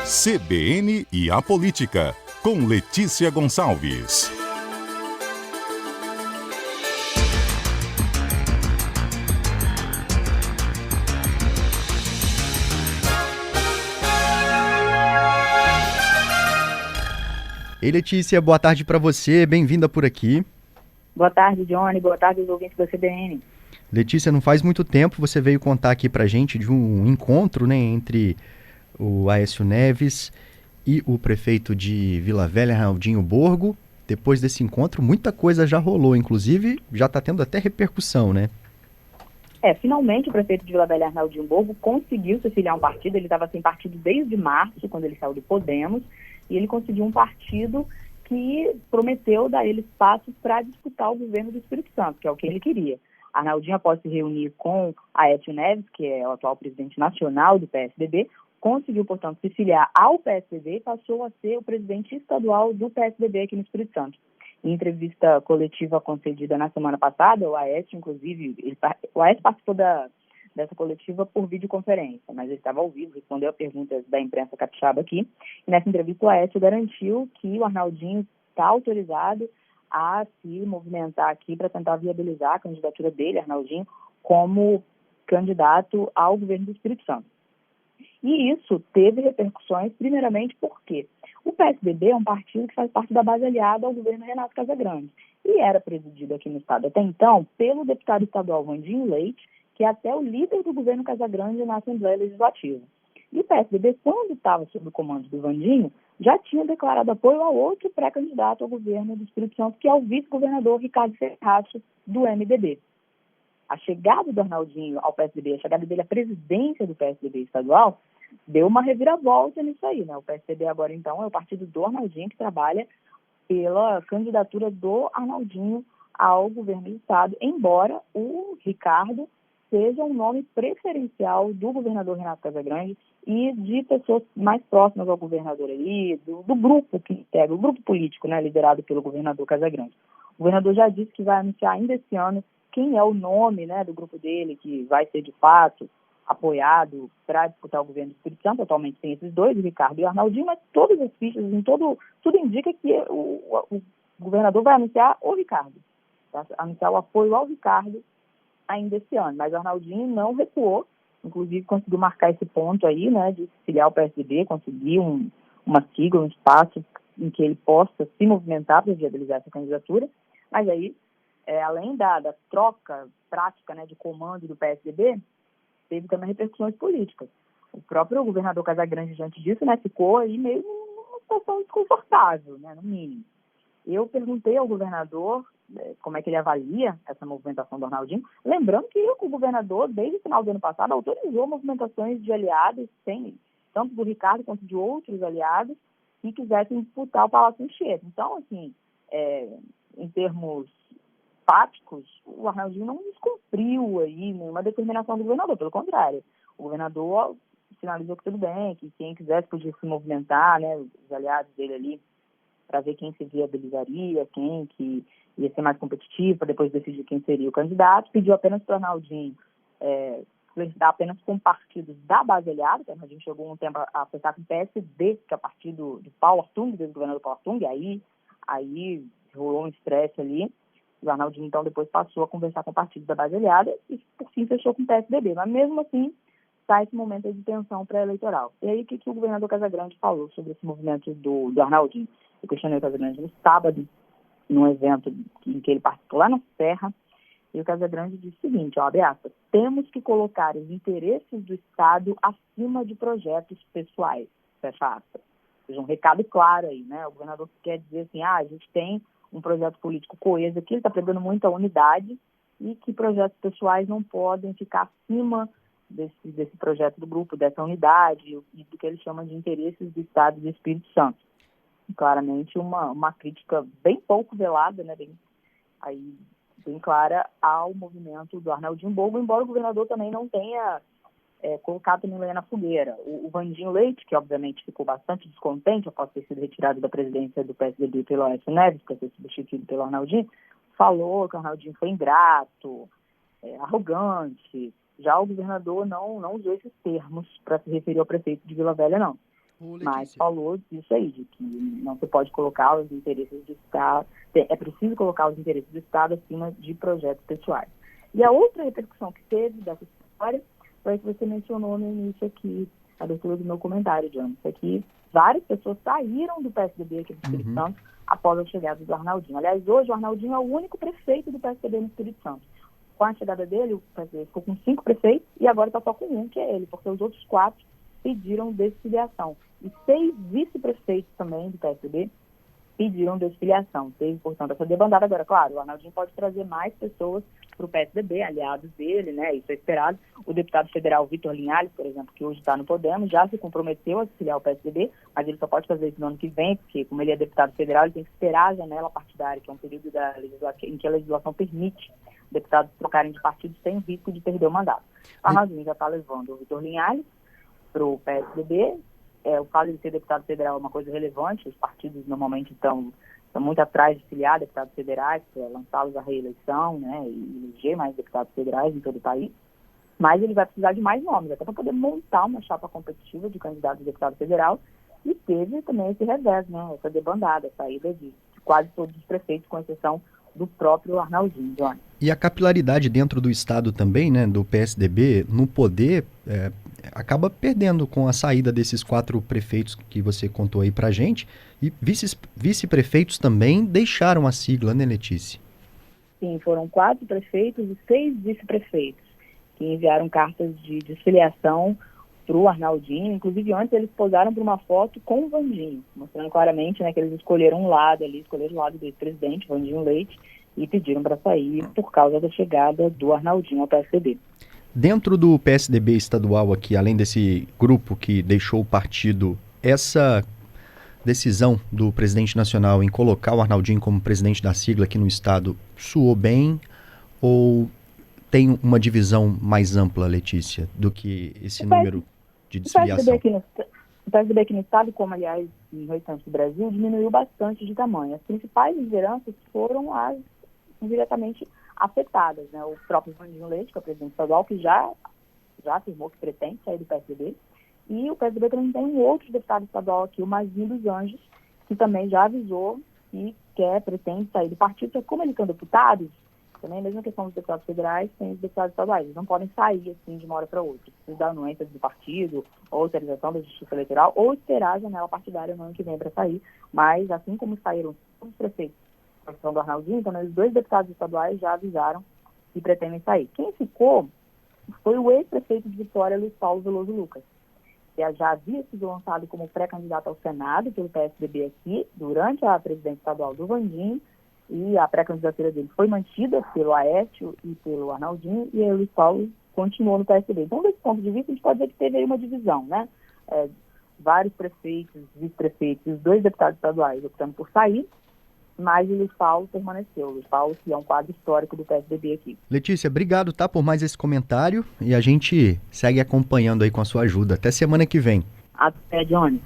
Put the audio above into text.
CBN e a Política, com Letícia Gonçalves. Ei, Letícia, boa tarde para você, bem-vinda por aqui. Boa tarde, Johnny, boa tarde aos ouvintes da CBN. Letícia, não faz muito tempo você veio contar aqui pra gente de um encontro, né, entre o Aécio Neves e o prefeito de Vila Velha, Arnaldinho Borgo. Depois desse encontro, muita coisa já rolou, inclusive já está tendo até repercussão, né? Finalmente o prefeito de Vila Velha, Arnaldinho Borgo, conseguiu se filiar a um partido. Ele estava sem partido desde março, quando ele saiu do Podemos, e ele conseguiu um partido que prometeu dar ele espaço para disputar o governo do Espírito Santo, que é o que ele queria. Arnaldinho, após se reunir com Aécio Neves, que é o atual presidente nacional do PSDB, conseguiu, portanto, se filiar ao PSDB e passou a ser o presidente estadual do PSDB aqui no Espírito Santo. Em entrevista coletiva concedida na semana passada, o Aécio, inclusive, o Aécio participou dessa coletiva por videoconferência, mas ele estava ao vivo, respondeu a perguntas da imprensa capixaba aqui. E nessa entrevista o Aécio garantiu que o Arnaldinho está autorizado a se movimentar aqui para tentar viabilizar a candidatura dele, Arnaldinho, como candidato ao governo do Espírito Santo. E isso teve repercussões, primeiramente porque o PSDB é um partido que faz parte da base aliada ao governo Renato Casagrande e era presidido aqui no estado até então pelo deputado estadual Vandinho Leite, que é até o líder do governo Casagrande na Assembleia Legislativa. E o PSDB, quando estava sob o comando do Vandinho, já tinha declarado apoio a outro pré-candidato ao governo do Espírito Santo, que é o vice-governador Ricardo Ferrazzo, do MDB. A chegada do Arnaldinho ao PSDB, a chegada dele à presidência do PSDB estadual, deu uma reviravolta nisso aí, né? O PSDB agora, então, é o partido do Arnaldinho que trabalha pela candidatura do Arnaldinho ao governo do estado, embora o Ricardo seja um nome preferencial do governador Renato Casagrande e de pessoas mais próximas ao governador ali, do grupo que integra, o grupo político, né, liderado pelo governador Casagrande. O governador já disse que vai anunciar ainda esse ano quem é o nome, né, do grupo dele, que vai ser de fato apoiado para disputar o governo do Espírito Santo. Atualmente tem esses dois, o Ricardo e o Arnaldinho, mas todas as fichas, tudo indica que o governador vai anunciar o Ricardo, vai anunciar o apoio ao Ricardo ainda esse ano. Mas o Arnaldinho não recuou, inclusive conseguiu marcar esse ponto aí, né, de se filiar ao PSDB, conseguir uma sigla, um espaço em que ele possa se movimentar para viabilizar essa candidatura. Mas aí, além da troca prática, né, de comando do PSDB, teve também repercussões políticas. O próprio governador Casagrande, diante disso, né, ficou aí meio numa situação desconfortável, né, no mínimo. Eu perguntei ao governador como é que ele avalia essa movimentação do Arnaldinho, lembrando que o governador, desde o final do ano passado, autorizou movimentações de aliados, tanto do Ricardo quanto de outros aliados, que quisessem disputar o Palácio Anchieta. Então, assim, em termos fáticos, o Arnaldinho não descumpriu aí nenhuma determinação do governador, pelo contrário. O governador sinalizou que tudo bem, que quem quisesse podia se movimentar, né, os aliados dele ali, para ver quem se viabilizaria, quem que ia ser mais competitivo, para depois decidir quem seria o candidato. Pediu apenas para o Arnaldinho flertar apenas com partidos da base aliada, que o Arnaldinho chegou um tempo a flertar com o PSD, que é o partido do Paulo Artung, do governador Paulo Artung, aí rolou um estresse ali. O Arnaldinho, então, depois passou a conversar com o partido da base aliada e, por fim, fechou com o PSDB. Mas, mesmo assim, está esse momento de tensão pré-eleitoral. E aí, o que o governador Casagrande falou sobre esse movimento do Arnaldinho? Eu questionei o Casagrande no sábado, num evento em que ele participou lá na Serra, e o Casagrande disse o seguinte, abre aspas, temos que colocar os interesses do Estado acima de projetos pessoais, fecha aspas. Ou seja, um recado claro aí, né? O governador quer dizer assim, a gente tem um projeto político coeso aqui, ele está pregando muita unidade e que projetos pessoais não podem ficar acima desse projeto do grupo, dessa unidade e do que ele chama de interesses do Estado do Espírito Santo. Claramente uma crítica bem pouco velada, né, bem clara ao movimento do Arnaldinho Borgo, embora o governador também não tenha colocado também lenha na fogueira. O Vandinho Leite, que obviamente ficou bastante descontente após ter sido retirado da presidência do PSDB pelo Aécio Neves, para ser substituído pelo Arnaldinho, falou que o Arnaldinho foi ingrato, arrogante. Já o governador não usou esses termos para se referir ao prefeito de Vila Velha, não. Ô, mas Letícia. falou disso aí, de que não se pode colocar os interesses do Estado, é preciso colocar os interesses do Estado acima de projetos pessoais. E a outra repercussão que teve dessa história foi a que você mencionou no início aqui, a abertura do meu comentário, Johnny. Isso aqui, várias pessoas saíram do PSDB aqui do Espírito Santo após a chegada do Arnaldinho. Aliás, hoje o Arnaldinho é o único prefeito do PSDB no Espírito Santo. Com a chegada dele, o PSDB ficou com 5 prefeitos e agora está só com um, que é ele, porque os outros 4 pediram desfiliação. E 6 vice-prefeitos também do PSDB pediram desfiliação. Teve, portanto, essa debandada. Agora, claro, o Arnaldinho pode trazer mais pessoas para o PSDB, aliados dele, né? Isso é esperado. O deputado federal Vitor Linhares, por exemplo, que hoje está no Podemos, já se comprometeu a filiar o PSDB, mas ele só pode fazer isso no ano que vem, porque como ele é deputado federal, ele tem que esperar a janela partidária, que é um período em que a legislação permite deputados trocarem de partido sem risco de perder o mandato. O Arnaldinho já está levando o Vitor Linhares para o PSDB. O fato de ser deputado federal é uma coisa relevante. Os partidos normalmente estão muito atrás de filiar deputados federais, para lançá-los à reeleição, né, e eleger mais deputados federais em todo o país. Mas ele vai precisar de mais nomes, até para poder montar uma chapa competitiva de candidato a deputado federal. E teve também esse revés, né, essa debandada, a saída de quase todos os prefeitos, com exceção do próprio Arnaldinho, Johnny. E a capilaridade dentro do Estado também, né, do PSDB, no poder, acaba perdendo com a saída desses 4 prefeitos que você contou aí pra gente. E vice-prefeitos também deixaram a sigla, né, Letícia? Sim, foram 4 prefeitos e 6 vice-prefeitos que enviaram cartas de desfiliação para o Arnaldinho. Inclusive, antes eles posaram para uma foto com o Vandinho, mostrando claramente, né, que eles escolheram um lado ali, escolheram o lado do ex-presidente, Vandinho Leite, e pediram para sair por causa da chegada do Arnaldinho ao PSDB. Dentro do PSDB estadual aqui, além desse grupo que deixou o partido, essa decisão do presidente nacional em colocar o Arnaldinho como presidente da sigla aqui no estado soou bem ou tem uma divisão mais ampla, Letícia, do que esse número de desfiliação? O PSDB aqui no estado, como aliás no restante do Brasil, diminuiu bastante de tamanho. As principais lideranças foram as diretamente afetadas, né? O próprio Vandinho Leite, que é o presidente estadual, que já afirmou que pretende sair do PSDB, e o PSDB também tem um outro deputado estadual aqui, o Mazinho dos Anjos, que também já avisou que pretende sair do partido, porque como eles são deputados, também a mesma questão dos deputados federais, tem os deputados estaduais, eles não podem sair assim de uma hora para outra, precisa dar anuência do partido, ou autorização da Justiça Eleitoral, ou esperar a janela partidária no ano que vem para sair, mas assim como saíram todos os prefeitos a questão do Arnaldinho, então os 2 deputados estaduais já avisaram que pretendem sair. Quem ficou foi o ex-prefeito de Vitória, Luiz Paulo Veloso Lucas, que já havia sido lançado como pré-candidato ao Senado pelo PSDB aqui, durante a presidência estadual do Vandinho, e a pré-candidatura dele foi mantida pelo Aécio e pelo Arnaldinho, e o Luiz Paulo continuou no PSDB. Então, desse ponto de vista, a gente pode dizer que teve aí uma divisão, né? Vários prefeitos, vice-prefeitos e os 2 deputados estaduais optando por sair, mas o Luiz Paulo permaneceu. O Luiz Paulo, que é um quadro histórico do PSDB aqui. Letícia, obrigado, tá, por mais esse comentário e a gente segue acompanhando aí com a sua ajuda. Até semana que vem. Até, Johnny.